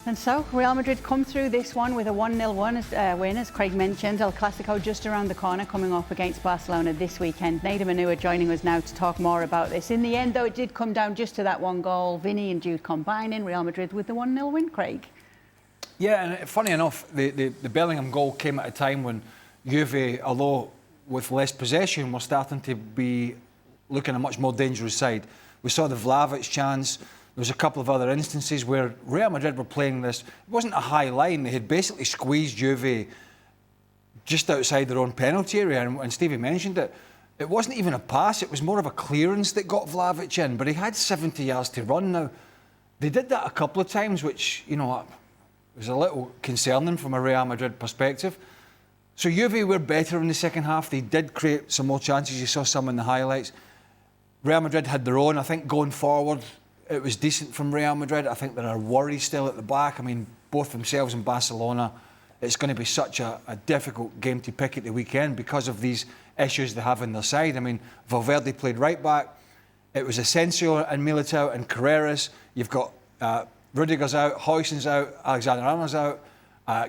And so, Real Madrid come through this one with a 1-0 win, as Craig mentioned. El Clasico just around the corner, coming up against Barcelona this weekend. Nader Manua joining us now to talk more about this. In the end, though, it did come down just to that one goal. Vinny and Jude combining, Real Madrid with the 1-0 win, Craig. Yeah, and funny enough, the Bellingham goal came at a time when Juve, although with less possession, were starting to be looking a much more dangerous side. We saw the Vlahovic chance. There was a couple of other instances where Real Madrid were playing this. It wasn't a high line. They had basically squeezed Juve just outside their own penalty area. And Stevie mentioned it. It wasn't even a pass. It was more of a clearance that got Vlahovic in. But he had 70 yards to run. Now, they did that a couple of times, which, you know, was a little concerning from a Real Madrid perspective. So Juve were better in the second half. They did create some more chances. You saw some in the highlights. Real Madrid had their own. I think going forward, it was decent from Real Madrid. I think there are worries still at the back. I mean, both themselves and Barcelona, it's going to be such a difficult game to pick at the weekend because of these issues they have on their side. I mean, Valverde played right back. It was Asensio and Militao and Carreras. You've got Rudiger's out, Huijsen's out, Alexander-Arnold's out,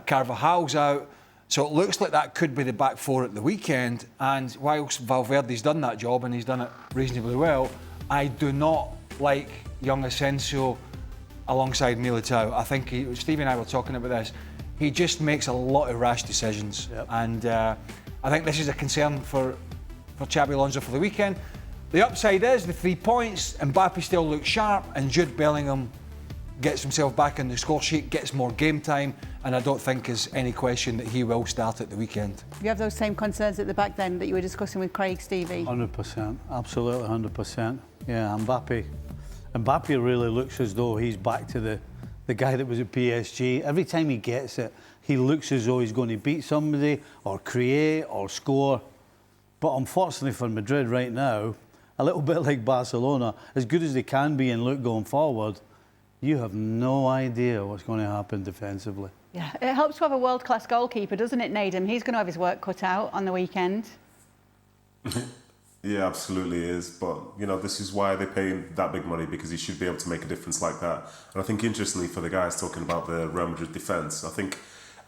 Carvajal's out. So it looks like that could be the back four at the weekend. And whilst Valverde's done that job and he's done it reasonably well, I do not like young Asensio alongside Militao. I think Stevie and I were talking about this. He just makes a lot of rash decisions. Yep. And I think this is a concern for Xabi Alonso for the weekend. The upside is the 3 points. Mbappe still looks sharp and Jude Bellingham gets himself back on the score sheet, gets more game time, and I don't think there's any question that he will start at the weekend. You have those same concerns at the back then that you were discussing with Craig, Stevie? 100%, absolutely 100%. Yeah, Mbappe really looks as though he's back to the guy that was at PSG. Every time he gets it, he looks as though he's going to beat somebody or create or score. But unfortunately for Madrid right now, a little bit like Barcelona, as good as they can be and look going forward, you have no idea what's going to happen defensively. Yeah, it helps to have a world-class goalkeeper, doesn't it, Nadim? He's going to have his work cut out on the weekend. Yeah, absolutely is. But, you know, this is why they pay him that big money, because he should be able to make a difference like that. And I think, interestingly, for the guys talking about the Real Madrid defence, I think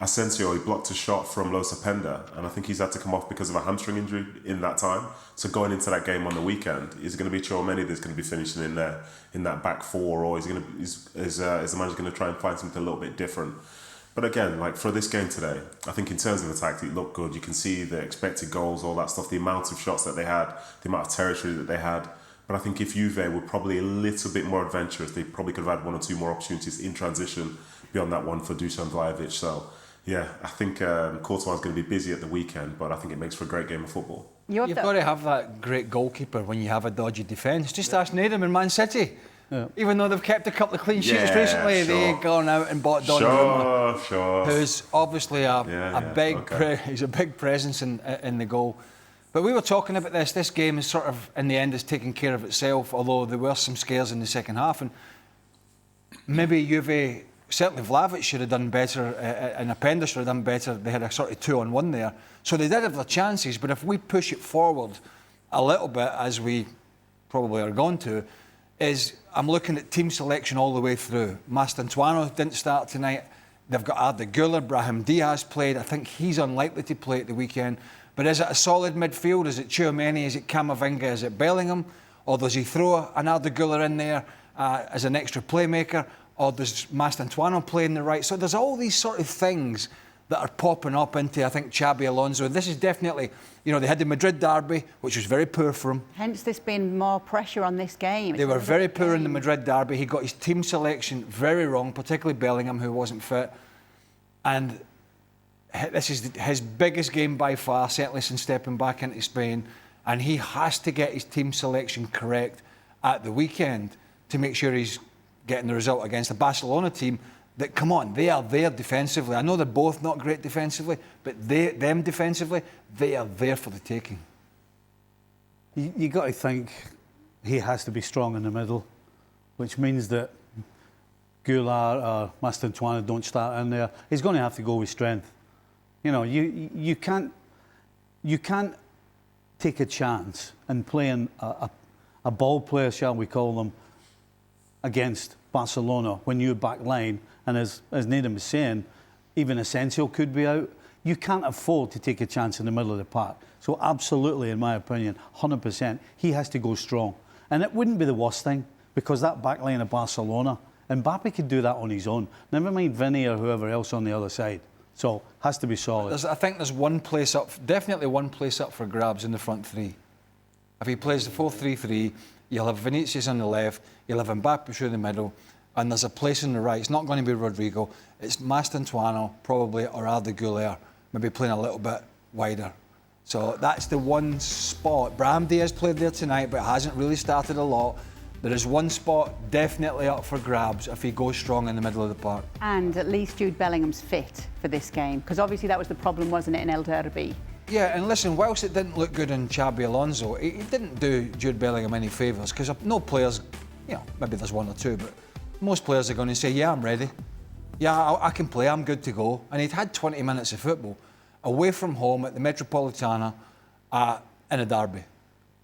Asensio, he blocked a shot from Los Apenda, and I think he's had to come off because of a hamstring injury in that time. So going into that game on the weekend, is it going to be Tchouaméni that's going to be finishing in there in that back four, or is the manager going to try and find something a little bit different? But again, like for this game today, I think in terms of attack, it looked good. You can see the expected goals, all that stuff, the amount of shots that they had, the amount of territory that they had. But I think if Juve were probably a little bit more adventurous, they probably could have had one or two more opportunities in transition beyond that one for Dusan Vlahovic. So, yeah, I think Courtois is going to be busy at the weekend, but I think it makes for a great game of football. You've got to have that great goalkeeper when you have a dodgy defence. Just ask Nadim and Man City. Yeah. Even though they've kept a couple of clean sheets recently, they've gone out and bought Donnarumma, who's obviously he's a big presence in the goal. But we were talking about this game is sort of, in the end, is taking care of itself, although there were some scares in the second half. And maybe Juve, certainly Vlahovic should have done better, and Apenda should have done better. They had a sort of 2-on-1 there. So they did have their chances, but if we push it forward a little bit, as we probably are going to, I'm looking at team selection all the way through. Mastantuono didn't start tonight. They've got Arda Güler, Brahim Diaz played. I think he's unlikely to play at the weekend. But is it a solid midfield? Is it Tchouaméni? Is it Camavinga? Is it Bellingham? Or does he throw an Arda Güler in there as an extra playmaker? Or does Mastantuono play in the right? So there's all these sort of things that are popping up into, I think, Xabi Alonso. This is definitely, you know, they had the Madrid derby, which was very poor for him. Hence there's been more pressure on this game. They were very poor in the Madrid derby. He got his team selection very wrong, particularly Bellingham, who wasn't fit. And this is his biggest game by far, certainly since stepping back into Spain. And he has to get his team selection correct at the weekend to make sure he's getting the result against a Barcelona team that, come on, they are there defensively. I know they're both not great defensively, but them defensively, they are there for the taking. You got to think he has to be strong in the middle, which means that Güler or Mastantuono don't start in there. He's going to have to go with strength. You know, you can't take a chance and playing a ball player, shall we call them, against Barcelona when your back line And as Nathan was saying, even Asensio could be out. You can't afford to take a chance in the middle of the park. So absolutely, in my opinion, 100%, he has to go strong. And it wouldn't be the worst thing, because that back line of Barcelona, Mbappe could do that on his own. Never mind Vinny or whoever else on the other side. So, has to be solid. I think there's one place up, definitely one place up for grabs in the front three. If he plays the 4-3-3, you'll have Vinicius on the left, you'll have Mbappe through the middle, and there's a place on the right. It's not going to be Rodrigo. It's Mastantuono, probably, or Arda Güler, maybe playing a little bit wider. So that's the one spot. Brahim Diaz played there tonight, but hasn't really started a lot. There is one spot definitely up for grabs if he goes strong in the middle of the park. And at least Jude Bellingham's fit for this game, because obviously that was the problem, wasn't it, in El Derby? Yeah, and listen, whilst it didn't look good in Xabi Alonso, he didn't do Jude Bellingham any favours, because no players, you know, maybe there's one or two, but most players are going to say, yeah, I'm ready. Yeah, I can play, I'm good to go. And he'd had 20 minutes of football away from home at the Metropolitana in a derby.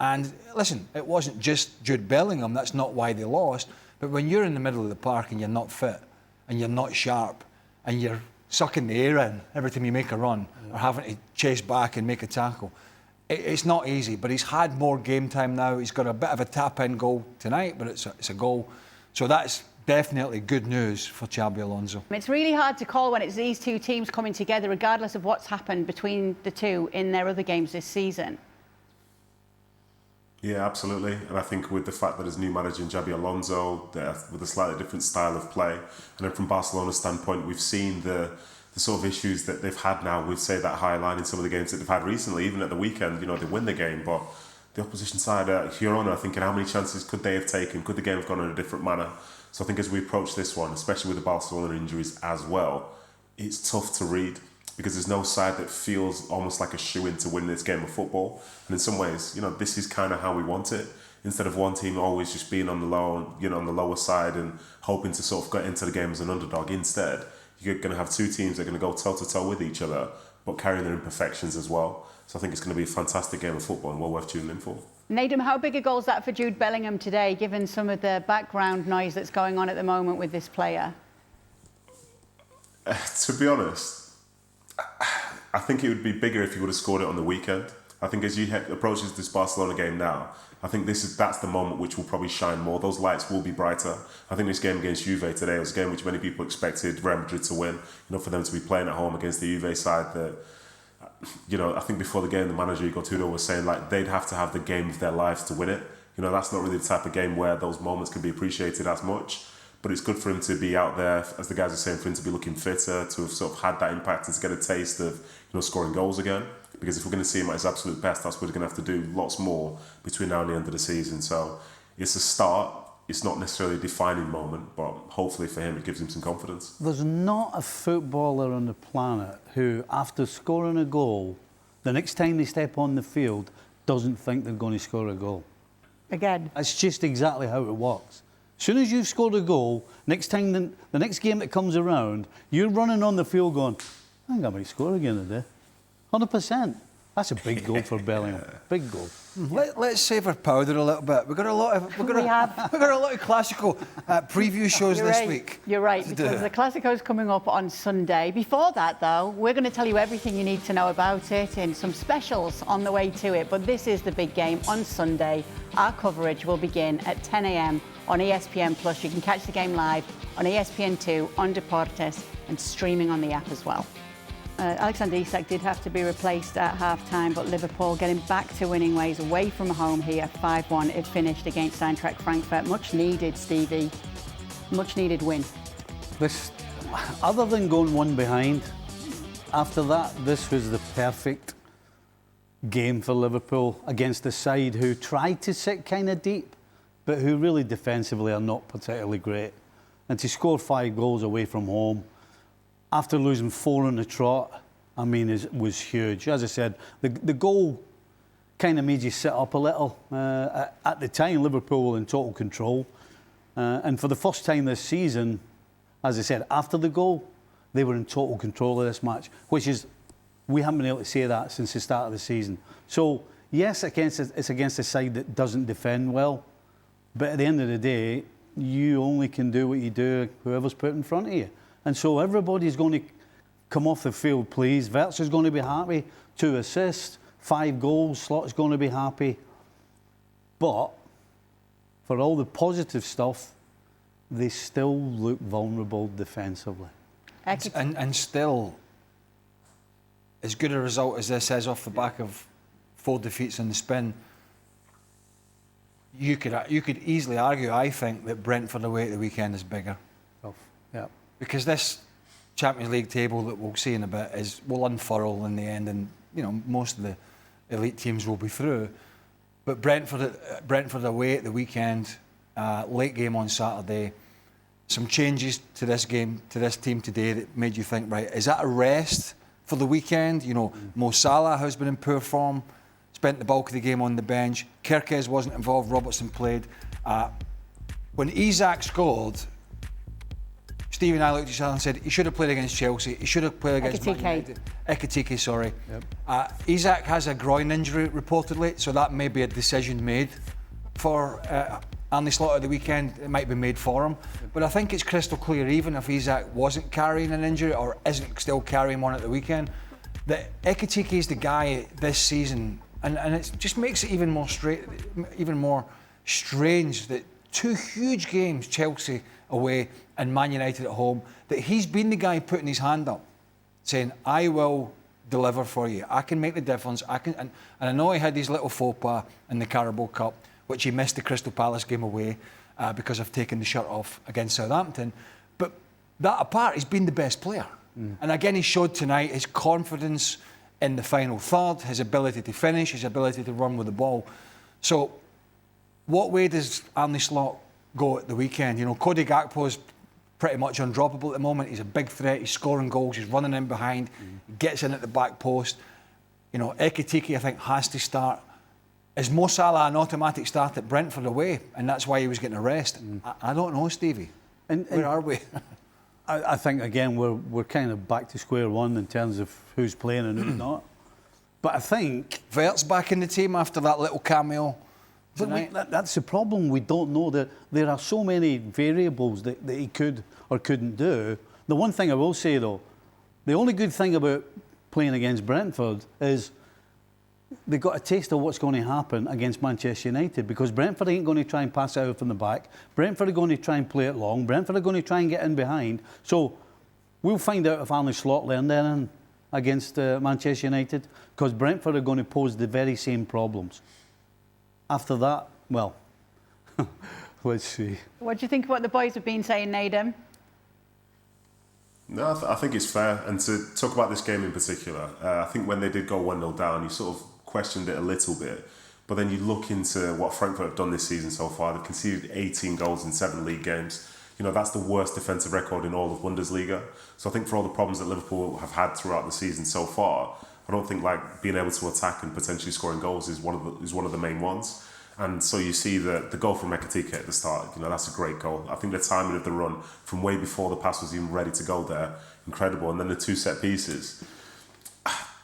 And listen, it wasn't just Jude Bellingham, that's not why they lost, but when you're in the middle of the park and you're not fit, and you're not sharp, and you're sucking the air in every time you make a run, or having to chase back and make a tackle, it's not easy. But he's had more game time now. He's got a bit of a tap-in goal tonight, but it's a goal. So that's definitely good news for Xabi Alonso. It's really hard to call when it's these two teams coming together, regardless of what's happened between the two in their other games this season. Yeah, absolutely. And I think with the fact that there's new manager in Xabi Alonso, with a slightly different style of play, and then from Barcelona's standpoint, we've seen the sort of issues that they've had now with, say, that high line in some of the games that they've had recently. Even at the weekend, you know, they win the game, but the opposition side, Girona, thinking how many chances could they have taken? Could the game have gone in a different manner? So I think as we approach this one, especially with the Barcelona injuries as well, it's tough to read, because there's no side that feels almost like a shoe-in to win this game of football. And in some ways, you know, this is kind of how we want it. Instead of one team always just being on the low, you know, on the lower side and hoping to sort of get into the game as an underdog. Instead, you're going to have two teams that are going to go toe-to-toe with each other, but carrying their imperfections as well. So I think it's going to be a fantastic game of football and well worth tuning in for. Nadem, how big a goal is that for Jude Bellingham today, given some of the background noise that's going on at the moment with this player? To be honest, I think it would be bigger if he would have scored it on the weekend. I think as he approaches this Barcelona game now, I think that's the moment which will probably shine more. Those lights will be brighter. I think this game against Juve today was a game which many people expected Real Madrid to win. You know, for them to be playing at home against the Juve side that, you know, I think before the game, the manager, Igor Tudor, was saying like they'd have to have the game of their lives to win it. You know, that's not really the type of game where those moments can be appreciated as much. But it's good for him to be out there, as the guys are saying, for him to be looking fitter, to have sort of had that impact and to get a taste of, you know, scoring goals again. Because if we're going to see him at his absolute best, that's what we're going to have to do lots more between now and the end of the season. So it's a start. It's not necessarily a defining moment, but hopefully for him it gives him some confidence. There's not a footballer on the planet who, after scoring a goal, the next time they step on the field, doesn't think they're going to score a goal. Again. That's just exactly how it works. As soon as you've scored a goal, next time the next game that comes around, you're running on the field going, I think I might score again today. 100%. That's a big goal for Bellingham. Big goal. Let's save our powder a little bit. We've got a lot of classical preview shows this week. You're right, because the Classico's coming up on Sunday. Before that, though, we're going to tell you everything you need to know about it and some specials on the way to it. But this is the big game on Sunday. Our coverage will begin at 10 a.m. on ESPN+. You can catch the game live on ESPN2, on Deportes, and streaming on the app as well. Alexander Isak did have to be replaced at half-time, but Liverpool getting back to winning ways away from home here, 5-1. It finished against Eintracht Frankfurt. Much needed, Stevie. Much needed win. This, other than going one behind, after that, this was the perfect game for Liverpool against a side who tried to sit kind of deep, but who really defensively are not particularly great. And to score 5 goals away from home, after losing 4 on the trot, I mean, was huge. As I said, the goal kind of made you sit up a little. At the time, Liverpool were in total control. And for the first time this season, as I said, after the goal, they were in total control of this match, which is, we haven't been able to say that since the start of the season. So, yes, it's against a side that doesn't defend well, but at the end of the day, you only can do what you do, whoever's put in front of you. And so everybody's going to come off the field pleased. Wirtz is going to be happy. 2 assists, 5 goals. Slot's going to be happy. But for all the positive stuff, they still look vulnerable defensively. And still, as good a result as this is off the back of 4 defeats in the spin, you could easily argue, I think, that Brentford away at the weekend is bigger. Tough. Yeah. Because this Champions League table that we'll see in a bit will unfurl in the end, and most of the elite teams will be through. But Brentford away at the weekend, late game on Saturday. Some changes to this game, to this team today that made you think, right, is that a rest for the weekend? Mo Salah has been in poor form, spent the bulk of the game on the bench. Kirkez wasn't involved, Robertson played. When Isak scored, Steve and I looked at each other and said, he should have played against Chelsea, he should have played against Man United. Ekitike, sorry. Yep. Isak has a groin injury reportedly, so that may be a decision made for Arne Slot at the weekend. It might be made for him. But I think it's crystal clear, even if Isak wasn't carrying an injury or isn't still carrying one at the weekend, that Ekitike is the guy this season, and it just makes it even more strange that 2 huge games, Chelsea away and Man United at home, that he's been the guy putting his hand up, saying, I will deliver for you. I can make the difference. And I know he had his little faux pas in the Carabao Cup, which he missed the Crystal Palace game away because of taking the shirt off against Southampton. But that apart, he's been the best player. And again, he showed tonight his confidence in the final third, his ability to finish, his ability to run with the ball. So what way does Arne Slot go at the weekend? Cody Gakpo's pretty much undroppable at the moment. He's a big threat. He's scoring goals. He's running in behind. He gets in at the back post. Ekitike, I think, has to start. Is Mo Salah an automatic start at Brentford away, and that's why he was getting a rest? I don't know, Stevie. Where are we? I think, again, we're kind of back to square one in terms of who's playing and who's not. But I think... Wirtz back in the team after that little cameo tonight. But that's the problem. We don't know that there are so many variables that he could or couldn't do. The one thing I will say, though, the only good thing about playing against Brentford is they got a taste of what's going to happen against Manchester United, because Brentford ain't going to try and pass it out from the back. Brentford are going to try and play it long. Brentford are going to try and get in behind. So we'll find out if Arne Slot learned anything against Manchester United, because Brentford are going to pose the very same problems. After that, well, let's see. What do you think of what the boys have been saying, Nadim? No, I think it's fair. And to talk about this game in particular, I think when they did go 1-0 down, you sort of questioned it a little bit. But then you look into what Frankfurt have done this season so far. They've conceded 18 goals in 7 league games. That's the worst defensive record in all of Bundesliga. So I think for all the problems that Liverpool have had throughout the season so far, I don't think being able to attack and potentially scoring goals is one of the main ones. And so you see the goal from Ekitike at the start, that's a great goal. I think the timing of the run from way before the pass was even ready to go there, incredible. And then the 2 set pieces,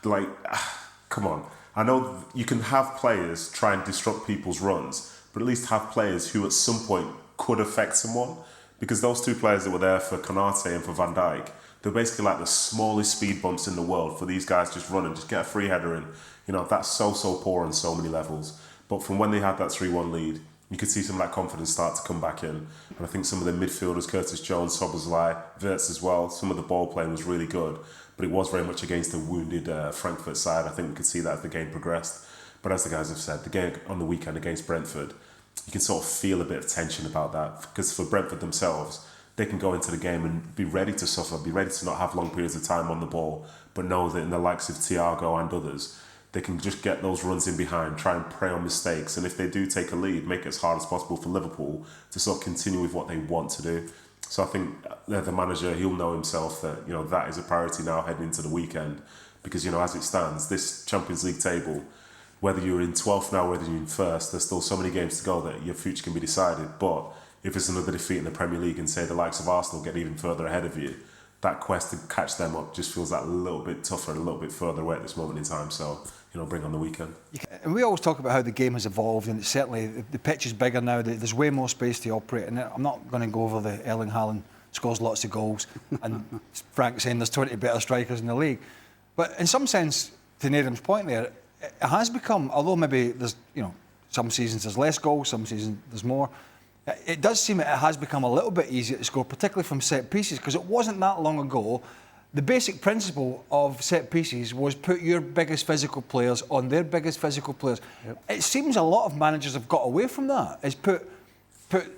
come on. I know you can have players try and disrupt people's runs, but at least have players who at some point could affect someone. Because those 2 players that were there for Konate and for Van Dijk, they're basically like the smallest speed bumps in the world for these guys just run and just get a free header in. That's so poor on so many levels. But from when they had that 3-1 lead, you could see some of that confidence start to come back in. And I think some of the midfielders, Curtis Jones, Szoboszlai, Wirtz as well, some of the ball playing was really good. But it was very much against a wounded Frankfurt side. I think we could see that as the game progressed. But as the guys have said, the game on the weekend against Brentford, you can sort of feel a bit of tension about that. Because for Brentford themselves, they can go into the game and be ready to suffer, be ready to not have long periods of time on the ball, but know that in the likes of Thiago and others, they can just get those runs in behind, try and prey on mistakes. And if they do take a lead, make it as hard as possible for Liverpool to sort of continue with what they want to do. So I think the manager, he'll know himself that, that is a priority now heading into the weekend. Because, as it stands, this Champions League table, whether you're in 12th now, whether you're in 1st, there's still so many games to go that your future can be decided. But if it's another defeat in the Premier League and say the likes of Arsenal get even further ahead of you, that quest to catch them up just feels like a little bit tougher and a little bit further away at this moment in time. So, bring on the weekend. And we always talk about how the game has evolved, and certainly the pitch is bigger now. There's way more space to operate. And I'm not going to go over the Erling Haaland scores lots of goals, and Frank saying there's 20 better strikers in the league. But in some sense, to Nedum's point there, it has become, although maybe there's, some seasons there's less goals, some seasons there's more, it does seem it has become a little bit easier to score, particularly from set pieces, because it wasn't that long ago. The basic principle of set pieces was put your biggest physical players on their biggest physical players. Yep. It seems a lot of managers have got away from that. It's put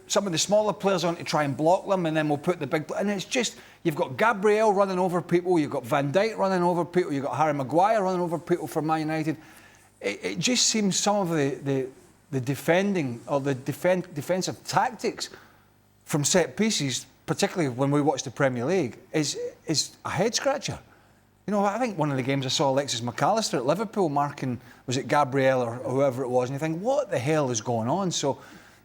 some of the smaller players on to try and block them, and then we'll put the big... And it's just, you've got Gabriel running over people, you've got Van Dijk running over people, you've got Harry Maguire running over people for Man United. It just seems some of the defending or the defensive tactics from set pieces, particularly when we watch the Premier League, is a head scratcher. I think one of the games I saw Alexis McAllister at Liverpool marking, was it Gabriel or whoever it was, and you think, what the hell is going on? So,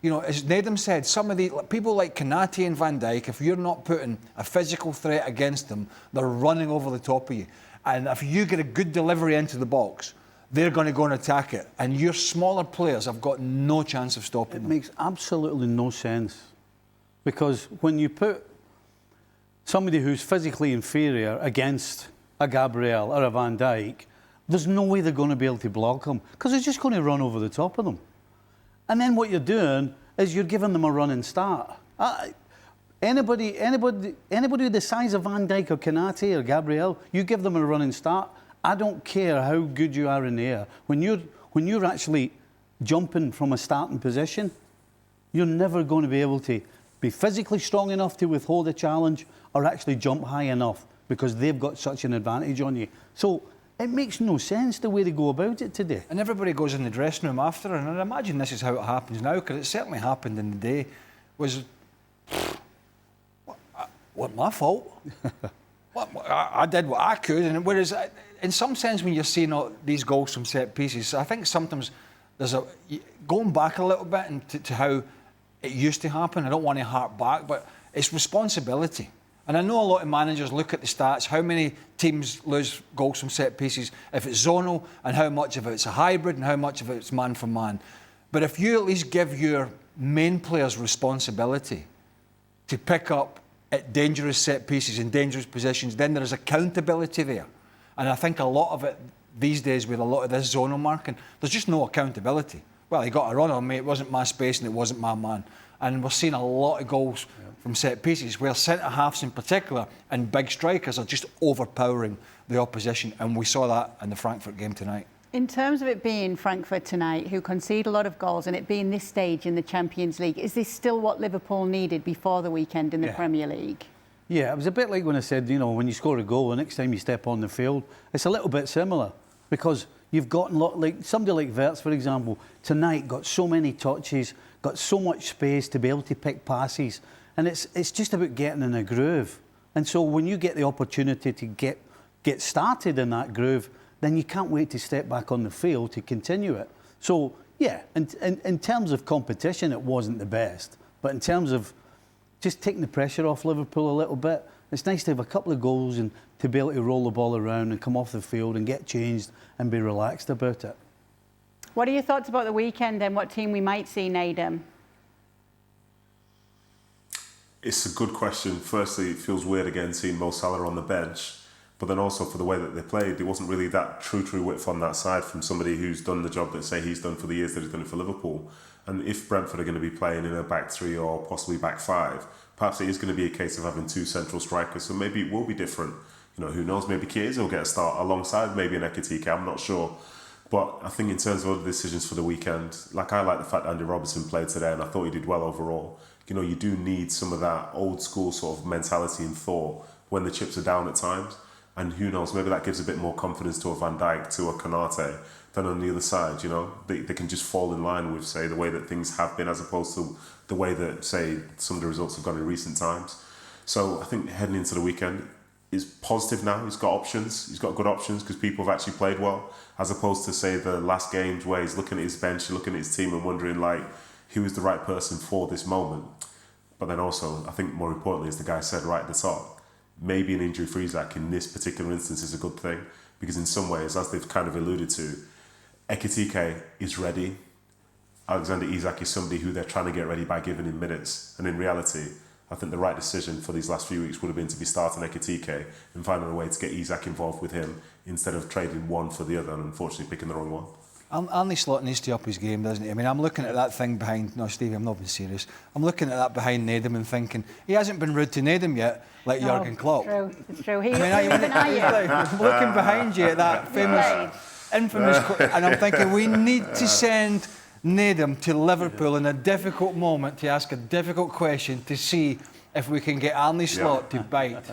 as Nedum said, some of the people like Konate and Van Dijk, if you're not putting a physical threat against them, they're running over the top of you. And if you get a good delivery into the box, they're going to go and attack it. And your smaller players have got no chance of stopping them. It makes absolutely no sense. Because when you put somebody who's physically inferior against a Gabriel or a Van Dijk, there's no way they're going to be able to block them, because they're just going to run over the top of them. And then what you're doing is you're giving them a running start. Anybody the size of Van Dijk or Konate or Gabriel, you give them a running start. I don't care how good you are in the air. When you're actually jumping from a starting position, you're never going to be able to be physically strong enough to withhold a challenge or actually jump high enough, because they've got such an advantage on you. So it makes no sense the way they go about it today. And everybody goes in the dressing room after, and I imagine this is how it happens now, because it certainly happened in the day, wasn't my fault. I did what I could, and whereas in some sense when you're seeing all these goals from set pieces, I think sometimes there's going back a little bit to how it used to happen. I don't want to harp back, but it's responsibility. And I know a lot of managers look at the stats, how many teams lose goals from set pieces, if it's zonal, and how much of it's a hybrid, and how much of it's man for man. But if you at least give your main players responsibility to pick up at dangerous set pieces in dangerous positions, then there is accountability there. And I think a lot of it these days, with a lot of this zonal marking, there's just no accountability. Well, he got a run on me, it wasn't my space and it wasn't my man. And we're seeing a lot of goals from set pieces where centre-halves in particular and big strikers are just overpowering the opposition, and we saw that in the Frankfurt game tonight. In terms of it being Frankfurt tonight, who concede a lot of goals, and it being this stage in the Champions League, is this still what Liverpool needed before the weekend in the Premier League? Yeah, it was a bit like when I said, when you score a goal, the next time you step on the field, it's a little bit similar, because you've got like somebody like Wirtz, for example, tonight got so many touches, got so much space to be able to pick passes, and it's just about getting in a groove. And so when you get the opportunity to get started in that groove, then you can't wait to step back on the field to continue it. So, yeah, in terms of competition, it wasn't the best. But in terms of just taking the pressure off Liverpool a little bit, it's nice to have a couple of goals and to be able to roll the ball around and come off the field and get changed and be relaxed about it. What are your thoughts about the weekend and what team we might see, Nedum? It's a good question. Firstly, it feels weird again seeing Mo Salah on the bench. But then also for the way that they played, there wasn't really that true width on that side from somebody who's done the job that, say, he's done for the years that he's done it for Liverpool. And if Brentford are going to be playing in a back three or possibly back five, perhaps it is going to be a case of having two central strikers. So maybe it will be different. Who knows? Maybe Chiesa will get a start alongside maybe an Ekitike. I'm not sure. But I think in terms of other decisions for the weekend, I like the fact that Andy Robertson played today, and I thought he did well overall. You do need some of that old school sort of mentality and thought when the chips are down at times. And who knows, maybe that gives a bit more confidence to a Van Dijk, to a Konate, than on the other side, They can just fall in line with, say, the way that things have been, as opposed to the way that, say, some of the results have gone in recent times. So I think heading into the weekend is positive now. He's got options. He's got good options because people have actually played well, as opposed to, say, the last games where he's looking at his bench, looking at his team and wondering, who is the right person for this moment. But then also, I think more importantly, as the guy said right at the top, maybe an injury-free Zach in this particular instance is a good thing, because in some ways, as they've kind of alluded to, Ekitike is ready. Alexander Isak is somebody who they're trying to get ready by giving him minutes. And in reality, I think the right decision for these last few weeks would have been to be starting Ekitike and finding a way to get Isak involved with him instead of trading one for the other and unfortunately picking the wrong one. Arne Slot needs to up his game, doesn't he? I mean, I'm looking at that thing behind... No, Stevie, I'm not being serious. I'm looking at that behind Nedum and thinking, he hasn't been rude to Nedum yet, like Jurgen Klopp. It's true. He, I'm looking behind you at that infamous... And I'm thinking, we need to send Nedum to Liverpool in a difficult moment to ask a difficult question to see if we can get Arne Slot to bite.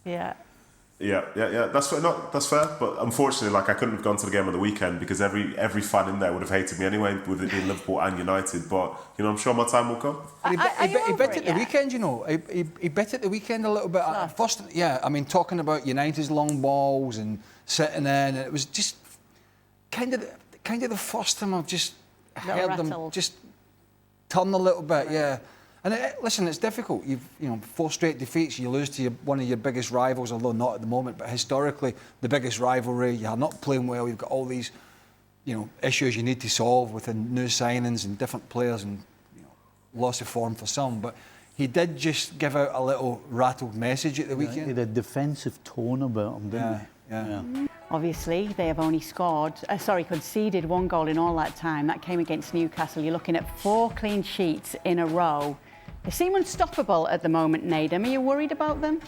Yeah. That's fair. No, that's fair. But unfortunately, like, I couldn't have gone to the game on the weekend because every fan in there would have hated me anyway, with it being Liverpool and United. But I'm sure my time will come. He bit at the weekend, He bit at the weekend a little bit. First, I mean, talking about United's long balls and sitting in, and it was just kind of the first time I've just heard them just turn a little bit. Yeah. And listen, it's difficult. You've 4 straight defeats. You lose to one of your biggest rivals, although not at the moment. But historically, the biggest rivalry. You're not playing well. You've got all these, issues you need to solve with the new signings and different players and loss of form for some. But he did just give out a little rattled message at the weekend. He had a defensive tone about him, didn't he? Yeah. Obviously, they have only conceded 1 goal in all that time. That came against Newcastle. You're looking at 4 clean sheets in a row. They seem unstoppable at the moment, Nedum. Are you worried about them?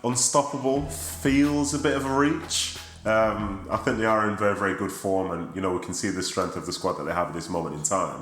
Unstoppable feels a bit of a reach. I think they are in very, very good form, and we can see the strength of the squad that they have at this moment in time.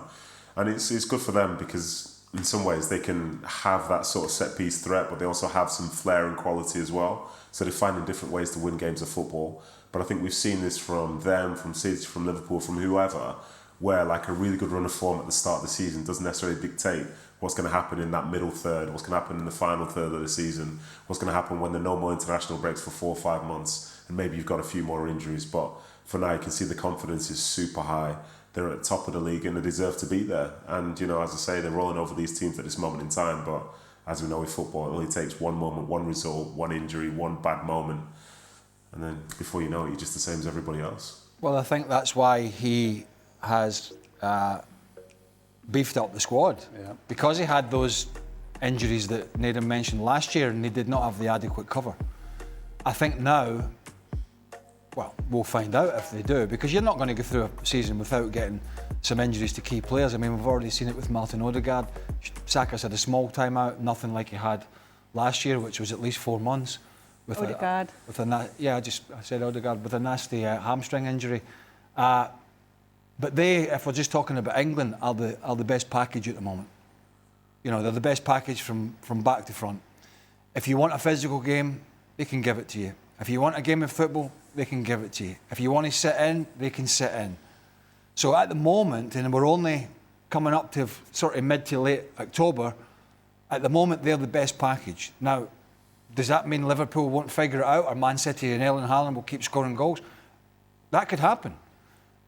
And it's good for them because in some ways they can have that sort of set piece threat, but they also have some flair and quality as well. So they're finding different ways to win games of football. But I think we've seen this from them, from City, from Liverpool, from whoever, where like a really good run of form at the start of the season doesn't necessarily dictate what's going to happen in that middle third, what's going to happen in the final third of the season, what's going to happen when there are no more international breaks for 4 or 5 months, and maybe you've got a few more injuries. But for now, you can see the confidence is super high. They're at the top of the league and they deserve to be there. And, as I say, they're rolling over these teams at this moment in time. But as we know with football, it only takes one moment, one result, one injury, one bad moment. And then before you know it, you're just the same as everybody else. Well, I think that's why he has beefed up the squad. Yeah. Because he had those injuries that Nedum mentioned last year and they did not have the adequate cover. I think now, well, we'll find out if they do, because you're not going to go through a season without getting some injuries to key players. I mean, we've already seen it with Martin Odegaard. Saka's had a small time out, nothing like he had last year, which was at least 4 months. With Odegaard. I said Odegaard, with a nasty hamstring injury. But they, if we're just talking about England, are the best package at the moment. They're the best package from back to front. If you want a physical game, they can give it to you. If you want a game of football, they can give it to you. If you want to sit in, they can sit in. So at the moment, and we're only coming up to sort of mid to late October, at the moment they're the best package. Now, does that mean Liverpool won't figure it out, or Man City and Erling Haaland will keep scoring goals? That could happen.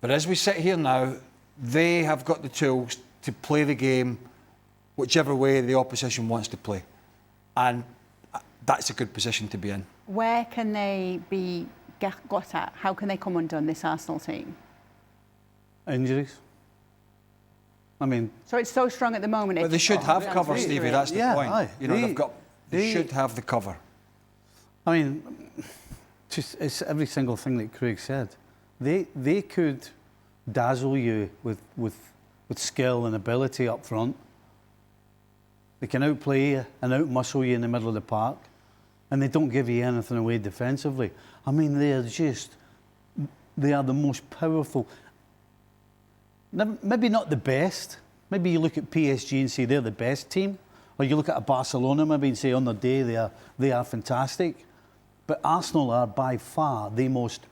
But as we sit here now, they have got the tools to play the game whichever way the opposition wants to play. And that's a good position to be in. Where can they be got at? How can they come undone, this Arsenal team? Injuries. I mean... So it's so strong at the moment. But they should have cover, Stevie, that's the point. Aye. They should have the cover. I mean, it's every single thing that Craig said. They could dazzle you with skill and ability up front. They can outplay you and outmuscle you in the middle of the park, and they don't give you anything away defensively. I mean, they are the most powerful. Maybe not the best. Maybe you look at PSG and say they're the best team, or you look at a Barcelona maybe and say on their day they are fantastic. But Arsenal are by far the most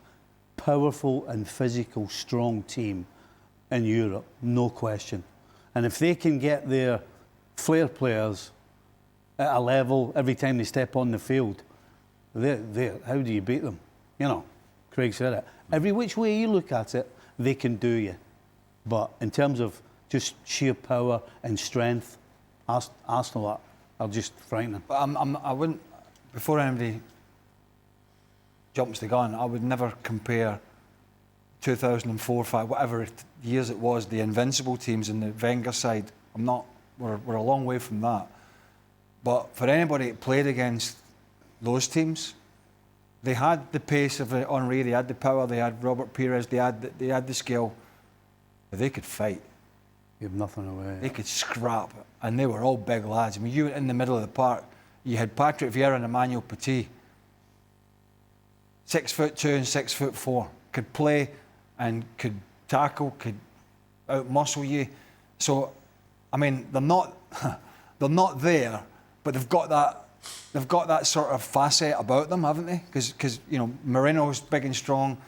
powerful and physical, strong team in Europe, no question. And if they can get their flair players at a level every time they step on the field, how do you beat them? Craig said it. Every which way you look at it, they can do you. But in terms of just sheer power and strength, Arsenal are just frightening. But I wouldn't, before anybody jumps the gun, I would never compare 2004, 5, whatever years it was, the invincible teams and the Wenger side. We're a long way from that. But for anybody that played against those teams, they had the pace of Henry, they had the power, they had Robert Pires, they had the skill. But they could fight. Give nothing away. They could scrap, and they were all big lads. I mean, you were in the middle of the park. You had Patrick Vieira and Emmanuel Petit, 6'2" and 6'4", could play and could tackle, could out-muscle you. So, I mean, they're not there, but they've got that sort of facet about them, haven't they? Because you know, Moreno's big and strong,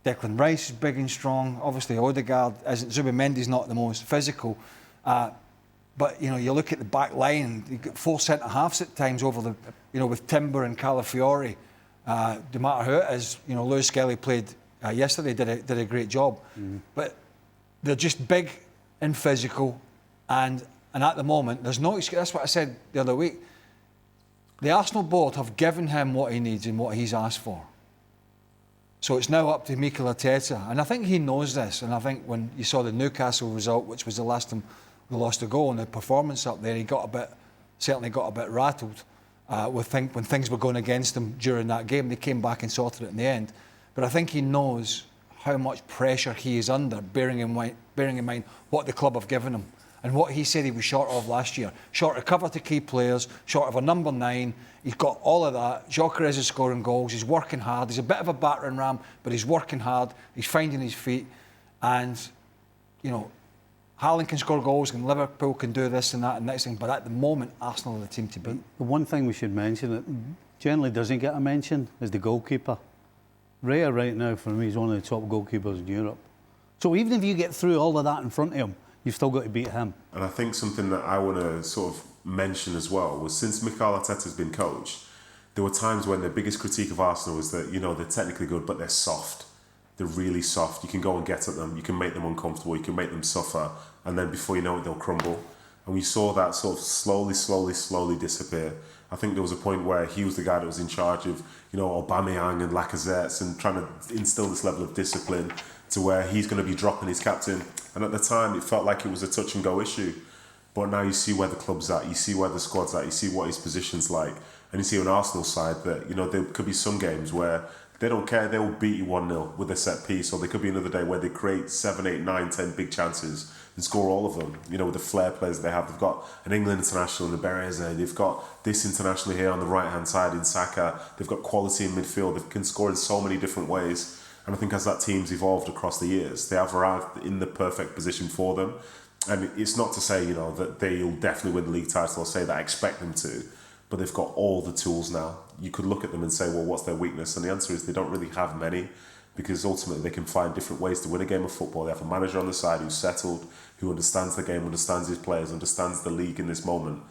Declan Rice is big and strong. Obviously, Odegaard isn't. Zubimendi's not the most physical, but you know, you look at the back line. You've got 4 centre halves at times over the, you know, with Timber and Calafiori. No matter who it is, you know, Lewis Skelly played yesterday, did a great job, but they're just big and physical, and at the moment there's no excuse. That's what I said the other week. The Arsenal board have given him what he needs and what he's asked for. So it's now up to Mikel Arteta, and I think he knows this. And I think when you saw the Newcastle result, which was the last time we lost a goal, and the performance up there, he certainly got a bit rattled when things were going against him during that game. They came back and sorted it in the end. But I think he knows how much pressure he is under, bearing in mind what the club have given him and what he said he was short of last year. Short of cover to key players, short of a number 9. He's got all of that. Gyökeres is scoring goals. He's working hard. He's a bit of a battering ram, but he's working hard. He's finding his feet. And, you know, Haaland can score goals and Liverpool can do this and that and next thing. But at the moment, Arsenal are the team to beat. The one thing we should mention that generally doesn't get a mention is the goalkeeper. Raya right now, for me, is one of the top goalkeepers in Europe. So even if you get through all of that in front of him, you've still got to beat him. And I think something that I want to sort of mention as well was, since Mikel Arteta's been coach, there were times when the biggest critique of Arsenal was that, you know, they're technically good, but they're soft. They're really soft. You can go and get at them. You can make them uncomfortable. You can make them suffer. And then before you know it, they'll crumble. And we saw that sort of slowly disappear. I think there was a point where he was the guy that was in charge of, you know, Aubameyang and Lacazette, and trying to instill this level of discipline to where he's going to be dropping his captain. And at the time, it felt like it was a touch and go issue. But now you see where the club's at, you see where the squad's at, you see what his position's like. And you see on Arsenal's side that, you know, there could be some games where they don't care, they will beat you 1-0 with a set piece. Or there could be another day where they create 7, 8, 9, 10 big chances and score all of them. You know, with the flair players they have. They've got an England international in Bereze. They've got this international here on the right-hand side in Saka. They've got quality in midfield. They can score in so many different ways. And I think as that team's evolved across the years, they have arrived in the perfect position for them. And it's not to say, you know, that they'll definitely win the league title or say that I expect them to, but they've got all the tools now. You could look at them and say, well, what's their weakness? And the answer is they don't really have many, because ultimately they can find different ways to win a game of football. They have a manager on the side who's settled, who understands the game, understands his players, understands the league in this moment.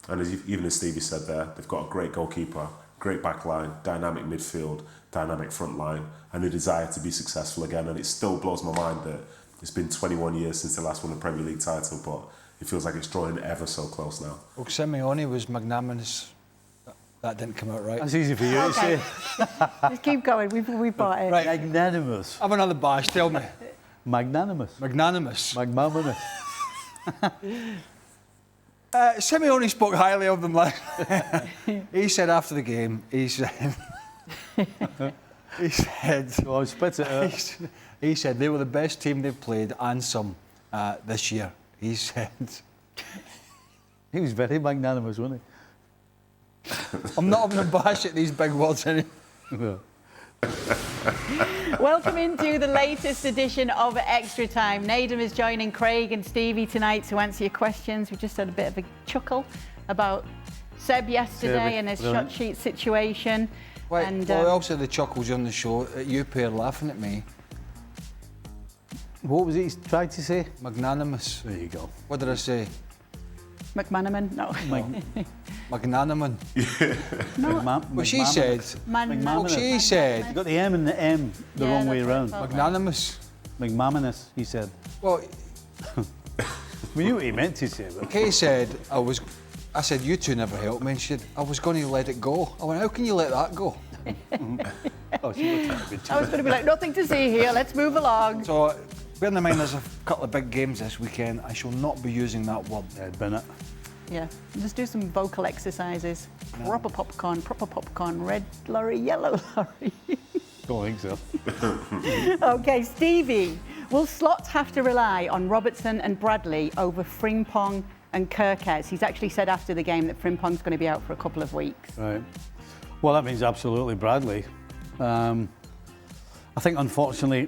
And even as Stevie said there, they've got a great goalkeeper, great back line, dynamic midfield, dynamic front line, and a desire to be successful again. And it still blows my mind that it's been 21 years since they last won a Premier League title, but it feels like it's drawing ever so close now. Well, Simeone was magnanimous. That didn't come out right. That's easy for you to say. Just keep going. We've bought it. Right. Magnanimous. Have another bash, tell me. Magnanimous. Magnanimous. Magnanimous. Simeone spoke highly of them last. He said after the game, he said, Well, spit it out. He said they were the best team they've played and some this year. He said. He was very magnanimous, wasn't he? I'm not having a bash at these big words anymore. Welcome into the latest edition of Extra Time. Nadim is joining Craig and Stevie tonight to answer your questions. We just had a bit of a chuckle about Seb yesterday and his shot sheet situation. Wait, and well, also the chuckles on the show at you pair laughing at me. What was it he tried to say? Magnanimous. There you go. What did I say? McManaman? No. Magnanimous. No. Well, she said. She said. You got the M and the M the wrong way around. Magnanimous. Magnanimous, he said. Well, We knew what he meant to say. But Kay said I was I said, you two never helped me. And she said, I was going to let it go. I went, how can you let that go? Oh, she looked at me too. I was going to be like, nothing to see here, let's move along. So, bearing in mind there's a couple of big games this weekend, I shall not be using that word. Bin it. Yeah, just do some vocal exercises. Proper popcorn, red lorry, yellow lorry. Don't think so. Okay, Stevie, will Slot have to rely on Robertson and Bradley over Frimpong and Kirkes? He's actually said after the game that Frimpong's going to be out for a couple of weeks. Right. Well, that means absolutely Bradley. I think, unfortunately,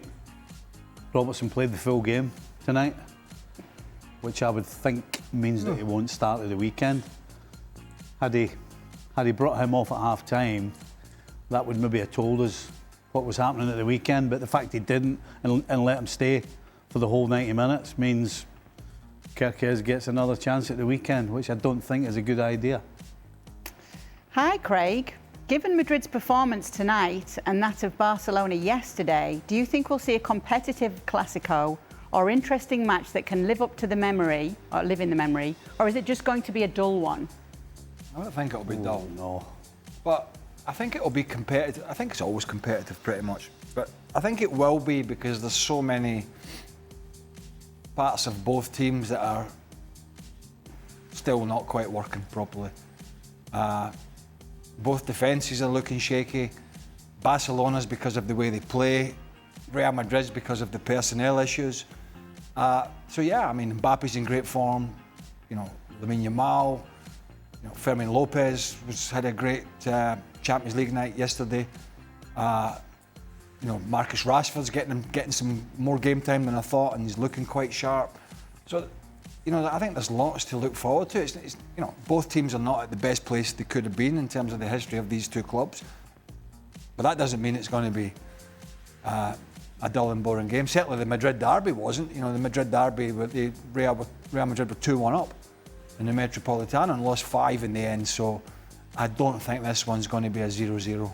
Robertson played the full game tonight, which I would think means that he won't start at the weekend. Had he brought him off at half-time, that would maybe have told us what was happening at the weekend, but the fact he didn't and let him stay for the whole 90 minutes means Kirkes gets another chance at the weekend, which I don't think is a good idea. Hi, Craig. Given Madrid's performance tonight and that of Barcelona yesterday, do you think we'll see a competitive Clásico or interesting match that can live up to the memory, or live in the memory, or is it just going to be a dull one? I don't think it'll be dull. No. But I think it'll be competitive. I think it's always competitive pretty much. But I think it will be because there's so many parts of both teams that are still not quite working properly. Both defences are looking shaky. Barcelona's because of the way they play. Real Madrid's because of the personnel issues. So yeah, I mean, Mbappe's in great form. You know, Lamine Yamal. You know, Fermin Lopez had a great Champions League night yesterday. You know, Marcus Rashford's getting some more game time than I thought, and he's looking quite sharp. So, you know, I think there's lots to look forward to. It's you know, both teams are not at the best place they could have been in terms of the history of these two clubs. But that doesn't mean it's going to be a dull and boring game. Certainly the Madrid derby wasn't. You know, the Madrid derby, Real Madrid were 2-1 up in the Metropolitano and lost 5 in the end. So I don't think this one's going to be a 0-0.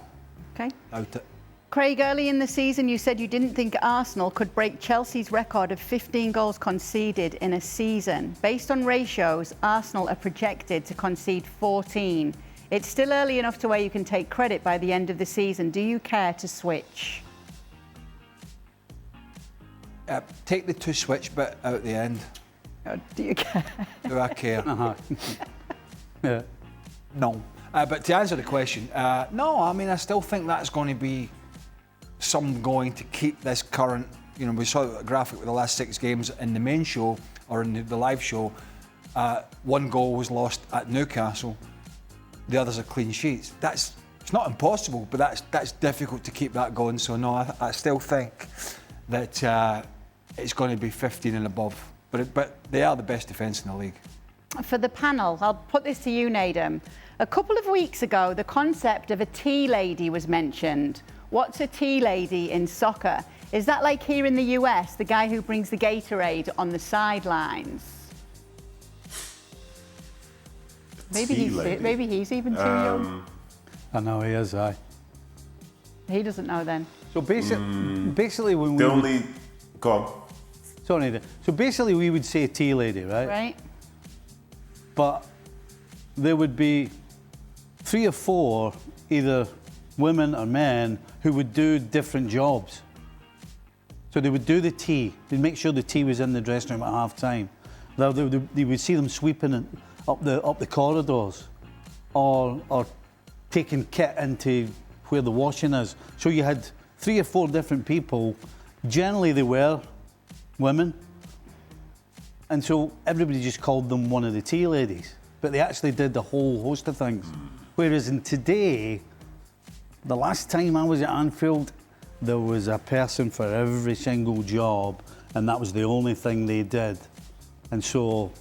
Okay. Doubt it. Craig, early in the season you said you didn't think Arsenal could break Chelsea's record of 15 goals conceded in a season. Based on ratios, Arsenal are projected to concede 14. It's still early enough to where you can take credit by the end of the season. Do you care to switch? Take the to switch bit out at the end. Oh, do you care? Do I care? Yeah. No. But to answer the question, no, I mean, I still think that's going to be some going to keep this current, you know, we saw a graphic with the last 6 games in the main show, or in the live show. 1 goal was lost at Newcastle, the others are clean sheets. It's not impossible, but that's difficult to keep that going. So no, I still think that it's going to be 15 and above. But they are the best defence in the league. For the panel, I'll put this to you, Nadem. A couple of weeks ago, the concept of a tea lady was mentioned. What's a tea lady in soccer? Is that like here in the US, the guy who brings the Gatorade on the sidelines? Maybe he's even too young. I know he is, aye. He doesn't know then. So basically when we... Go on. Sorry, Nathan. So basically we would say tea lady, right? Right. But there would be 3 or 4, either women or men, who would do different jobs. So they would do the tea. They'd make sure the tea was in the dressing room at half time. They would see them sweeping up the corridors, or taking kit into where the washing is. So you had 3 or 4 different people. Generally they were women. And so everybody just called them one of the tea ladies. But they actually did a whole host of things. Whereas in today, the last time I was at Anfield, there was a person for every single job, and that was the only thing they did. And so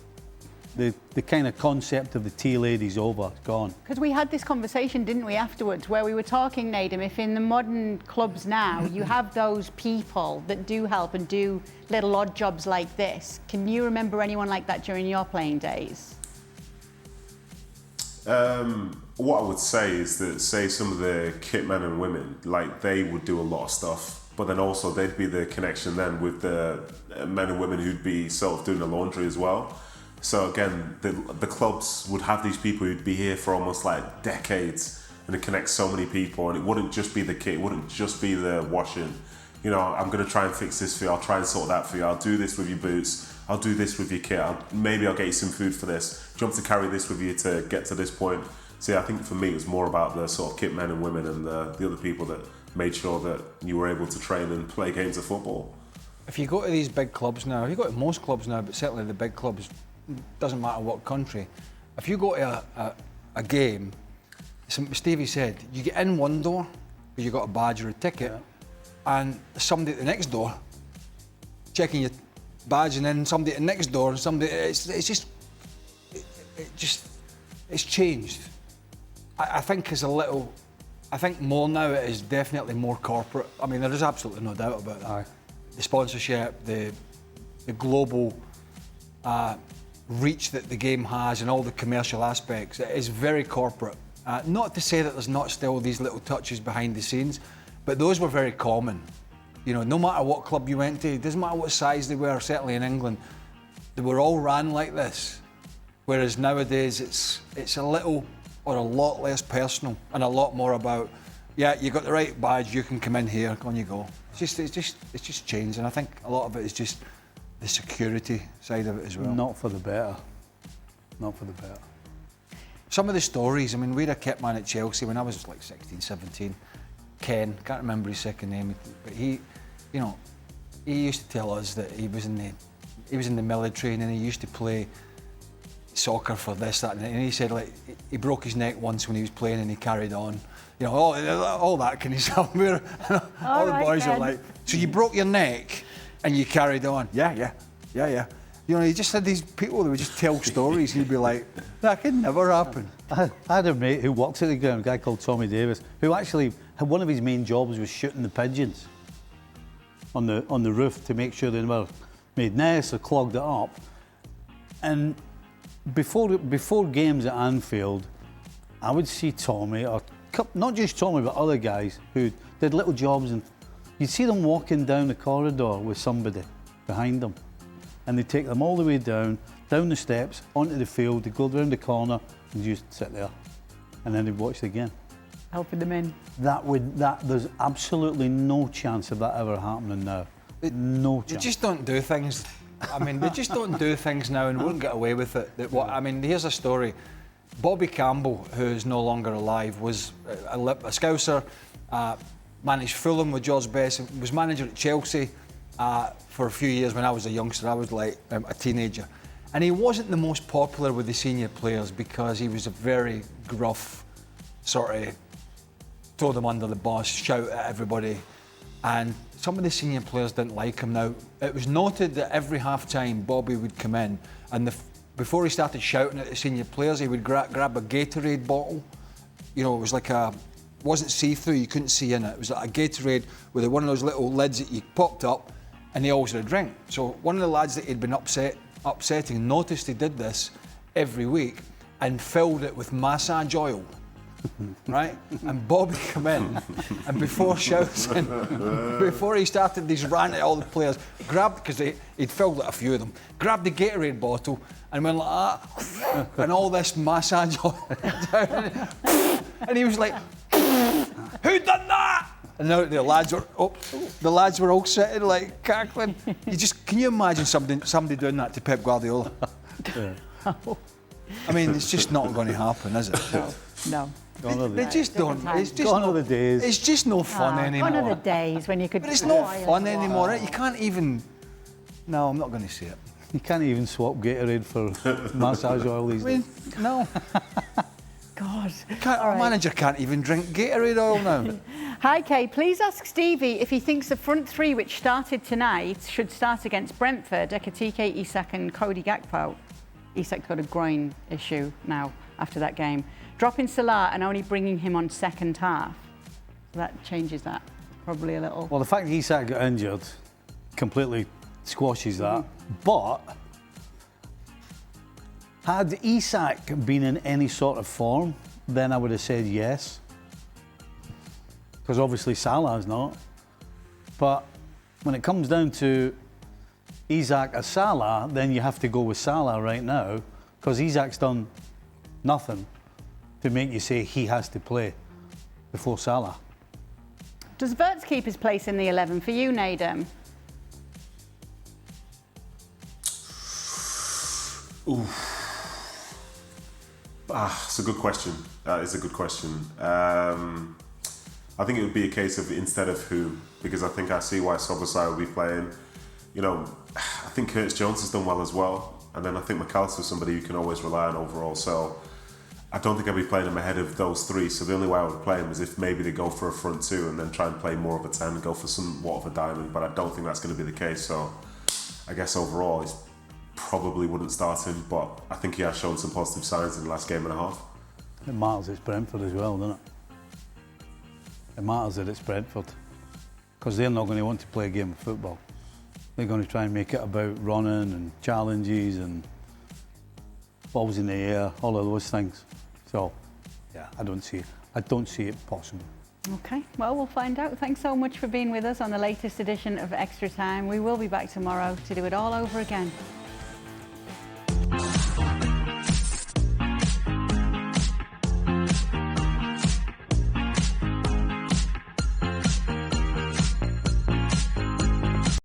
the kind of concept of the tea lady's over, gone. Because we had this conversation, didn't we, afterwards, where we were talking, Nadem, if in the modern clubs now you have those people that do help and do little odd jobs like this, can you remember anyone like that during your playing days? What I would say is that, say, some of the kit men and women, like, they would do a lot of stuff, but then also they'd be the connection then with the men and women who'd be sort of doing the laundry as well. So again, the clubs would have these people who'd be here for almost like decades, and it connects so many people. And it wouldn't just be the kit, it wouldn't just be the washing. You know, I'm going to try and fix this for you. I'll try and sort that for you. I'll do this with your boots. I'll do this with your kit. Maybe I'll get you some food for this. Do you want to carry this with you to get to this point? So yeah, I think for me it was more about the sort of kit men and women and the other people that made sure that you were able to train and play games of football. If you go to these big clubs now, if you go to most clubs now, but certainly the big clubs, doesn't matter what country, if you go to a game, Stevie said, you get in one door because you got a badge or a ticket, and somebody at the next door checking your badge, and then somebody at the next door, and somebody. It's changed. I think it's a little. I think more now it is definitely more corporate. I mean, there is absolutely no doubt about that. The sponsorship, the global reach that the game has, and all the commercial aspects, it is very corporate. Not to say that there's not still these little touches behind the scenes, but those were very common. You know, no matter what club you went to, it doesn't matter what size they were, certainly in England, they were all ran like this. Whereas nowadays it's a little or a lot less personal and a lot more about, yeah, you got the right badge, you can come in here, on you go. It's just changed, and I think a lot of it is just the security side of it as well. Not for the better. Not for the better. Some of the stories, I mean, we had a kit man at Chelsea when I was like 16, 17. Ken, can't remember his second name, but he used to tell us that he was in the military, and then he used to play soccer for this, that, and he said like he broke his neck once when he was playing, and he carried on. You know, all that kind of stuff. All the boys are like, so you broke your neck and you carried on? Yeah. You know, he just had these people that would just tell stories. He'd be like, that could never happen. I had a mate who worked at the ground, a guy called Tommy Davis, who actually had one of his main jobs was shooting the pigeons on the roof to make sure they never made nests or clogged it up. And before games at Anfield, I would see Tommy, or not just Tommy, but other guys who did little jobs, and you'd see them walking down the corridor with somebody behind them, and they'd take them all the way down the steps, onto the field, they'd go round the corner and just sit there, and then they'd watch the game. Helping them in. There's absolutely no chance of that ever happening now. No chance. They just don't do things. I mean, they just don't do things now and wouldn't get away with it. I mean, here's a story. Bobby Campbell, who is no longer alive, was a Scouser, managed Fulham with George Best, was manager at Chelsea for a few years when I was a youngster. I was like a teenager. And he wasn't the most popular with the senior players because he was a very gruff, sort of throw them under the bus, shout at everybody. And some of the senior players didn't like him. Now, it was noted that every half-time Bobby would come in, and before he started shouting at the senior players, he would grab a Gatorade bottle. You know, it was like wasn't see-through, you couldn't see in it. It was like a Gatorade with one of those little lids that you popped up, and he always had a drink. So one of the lads that he'd been upsetting noticed he did this every week and filled it with massage oil. Right? And Bobby come in, and before shouting, before he started these rant at all the players, because he'd filled it, a few of them, grabbed the Gatorade bottle and went like that, and all this massage oil down, and he was like, who done that? And now the lads were all sitting like cackling. Can you imagine somebody doing that to Pep Guardiola? Yeah. I mean, it's just not going to happen, is it? No. They just don't. It's just gone are the days. It's just no fun anymore. Gone are the days when you could. But it's not fun anymore. You can't even. No, I'm not going to say it. You can't even swap Gatorade for massage oil these days. No. God. A manager can't even drink Gatorade oil now. Hi, Kay. Please ask Stevie if he thinks the front three, which started tonight, should start against Brentford. Ekitike, Isak, and Cody Gakpo. Isak's got a groin issue now after that game. Dropping Salah and only bringing him on second half. So that changes that probably a little. Well, the fact that Isak got injured completely squashes that. But had Isak been in any sort of form, then I would have said yes. Because obviously Salah's not. But when it comes down to Isak or Salah, then you have to go with Salah right now, because Isak's done nothing to make you say he has to play before Salah. Does Wirtz keep his place in the 11 for you, Nadem? It's a good question. That is a good question. I think it would be a case of instead of who, because I think I see why Szoboszlai will be playing. You know, I think Curtis Jones has done well as well, and then I think McAllister's somebody you can always rely on overall. So I don't think I'd be playing him ahead of those three. So the only way I would play him is if maybe they go for a front two and then try and play more of a 10 and go for somewhat of a diamond. But I don't think that's going to be the case. So I guess overall, he probably wouldn't start him. But I think he has shown some positive signs in the last game and a half. It matters it's Brentford as well, doesn't it? It matters that it's Brentford, because they're not going to want to play a game of football. They're going to try and make it about running and challenges and balls in the air, all of those things. So, yeah, I don't see it possible. Okay, well, we'll find out. Thanks so much for being with us on the latest edition of Extra Time. We will be back tomorrow to do it all over again.